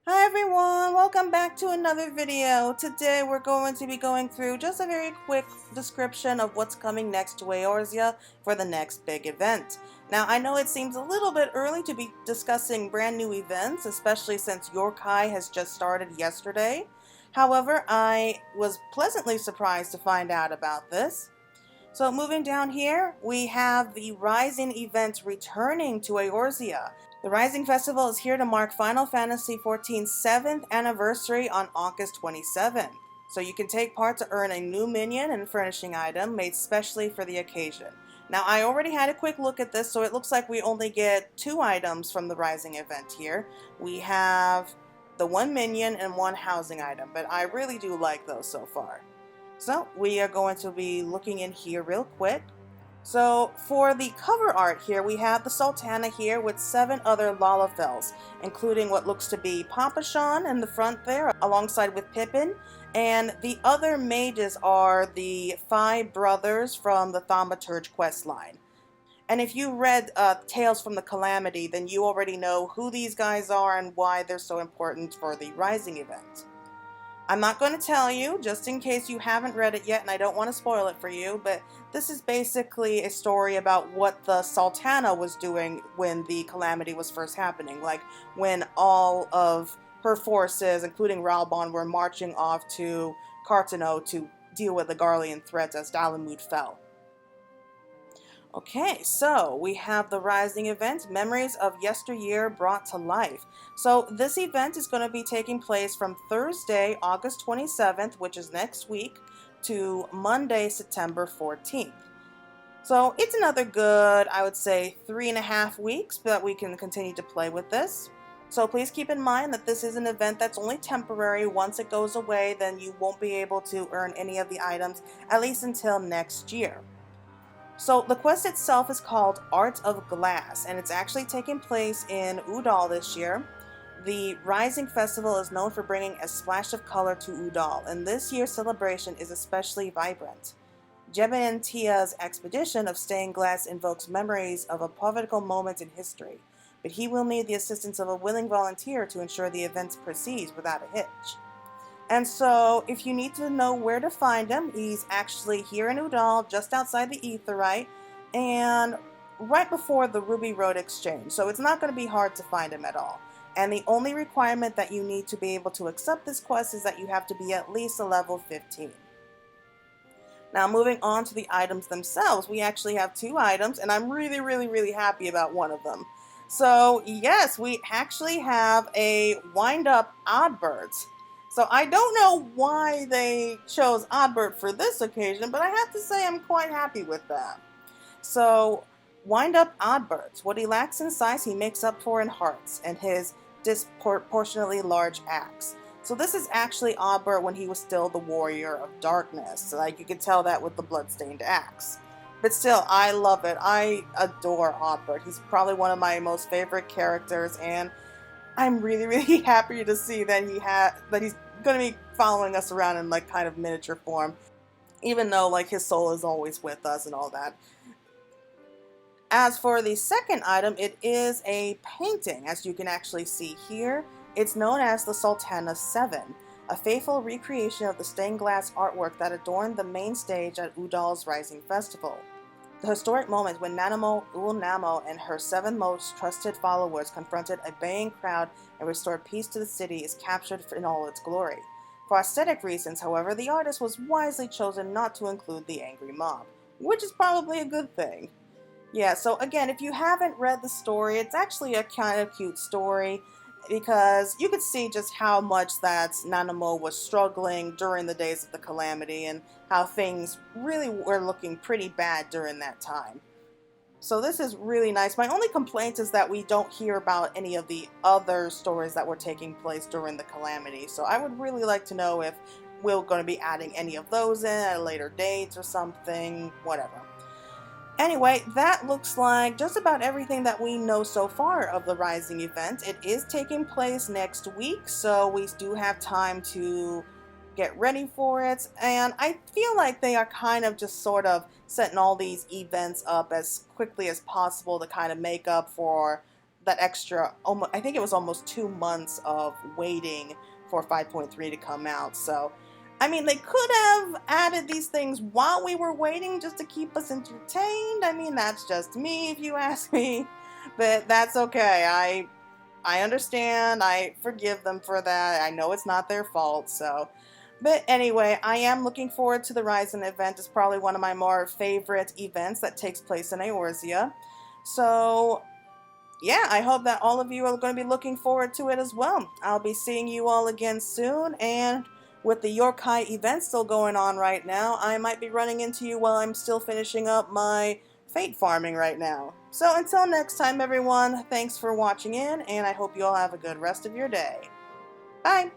Hi everyone, welcome back to another video. Today we're going to be going through just a very quick description of what's coming next to Eorzea for the next big event. Now I know it seems a little bit early to be discussing brand new events, especially since Yorkai has just started yesterday. However, I was pleasantly surprised to find out about this. So moving down here, we have the Rising event returning to Eorzea. The Rising Festival is here to mark Final Fantasy XIV's 7th anniversary on August 27th. So you can take part to earn a new minion and furnishing item made specially for the occasion. Now I already had a quick look at this, so it looks like we only get 2 items from the Rising event here. We have the 1 minion and 1 housing item, but I really do like those so far. So we are going to be looking in here real quick. So for the cover art here, we have the Sultana here with 7 other Lalafels, including what looks to be Papashan in the front there, alongside with Pippin. And the other mages are the 5 brothers from the Thaumaturge questline. And if you read Tales from the Calamity, then you already know who these guys are and why they're so important for the Rising event. I'm not going to tell you, just in case you haven't read it yet and I don't want to spoil it for you, but this is basically a story about what the Sultana was doing when the calamity was first happening, like when all of her forces, including Ralbon, were marching off to Cartano to deal with the Garlean threats as Dalamud fell. Okay, so we have the Rising event, Memories of Yesteryear Brought to Life. So this event is going to be taking place from Thursday, August 27th, which is next week, to Monday, September 14th. So it's another good, I would say, 3.5 weeks that we can continue to play with this. So please keep in mind that this is an event that's only temporary. Once it goes away, then you won't be able to earn any of the items, at least until next year. So the quest itself is called Art of Glass, and it's actually taking place in Udal this year. The Rising Festival is known for bringing a splash of color to Udal, and this year's celebration is especially vibrant. Jebin and Tia's expedition of stained glass invokes memories of a pivotal moment in history, but he will need the assistance of a willing volunteer to ensure the event proceeds without a hitch. And so, if you need to know where to find him, he's actually here in Udal, just outside the Aetheryte, and right before the Ruby Road Exchange. So it's not going to be hard to find him at all. And the only requirement that you need to be able to accept this quest is that you have to be at least a level 15. Now moving on to the items themselves, we actually have 2 items, and I'm really happy about one of them. So yes, we actually have a Windup Oddbirds. So I don't know why they chose Oddbird for this occasion, but I have to say I'm quite happy with that. So, Windup Oddbirds. What he lacks in size, he makes up for in hearts, and his disproportionately large axe. So this is actually Oddbird when he was still the Warrior of Darkness. Like, you can tell that with the bloodstained axe. But still, I love it. I adore Oddbird. He's probably one of my most favorite characters, and I'm really happy to see that he's going to be following us around in like kind of miniature form, even though like his soul is always with us and all that. As for the second item, it is a painting, as you can actually see here. It's known as the Sultana 7, a faithful recreation of the stained glass artwork that adorned the main stage at Udal's Rising Festival. The historic moment when Nanamo Ulnamo and her 7 most trusted followers confronted a baying crowd and restored peace to the city is captured in all its glory. For aesthetic reasons, however, the artist was wisely chosen not to include the angry mob, which is probably a good thing. Yeah, so again, if you haven't read the story, it's actually a kind of cute story because you could see just how much that Nanamo was struggling during the days of the calamity and how things really were looking pretty bad during that time. So this is really nice. My only complaint is that we don't hear about any of the other stories that were taking place during the calamity. So I would really like to know if we're going to be adding any of those in at a later date or something, whatever. Anyway, that looks like just about everything that we know so far of the Rising event. It is taking place next week, so we do have time to get ready for it. And I feel like they are kind of just sort of setting all these events up as quickly as possible to kind of make up for that extra, almost, I think it was almost 2 months of waiting for 5.3 to come out. So, I mean, they could have added these things while we were waiting just to keep us entertained. I mean, that's just me, if you ask me. But that's okay. I understand. I forgive them for that. I know it's not their fault. So, but anyway, I am looking forward to the Ryzen event. It's probably one of my more favorite events that takes place in Eorzea. So, yeah, I hope that all of you are going to be looking forward to it as well. I'll be seeing you all again soon, and with the Yorkai event still going on right now, I might be running into you while I'm still finishing up my Fate farming right now. So until next time, everyone, thanks for watching in, and I hope you all have a good rest of your day. Bye!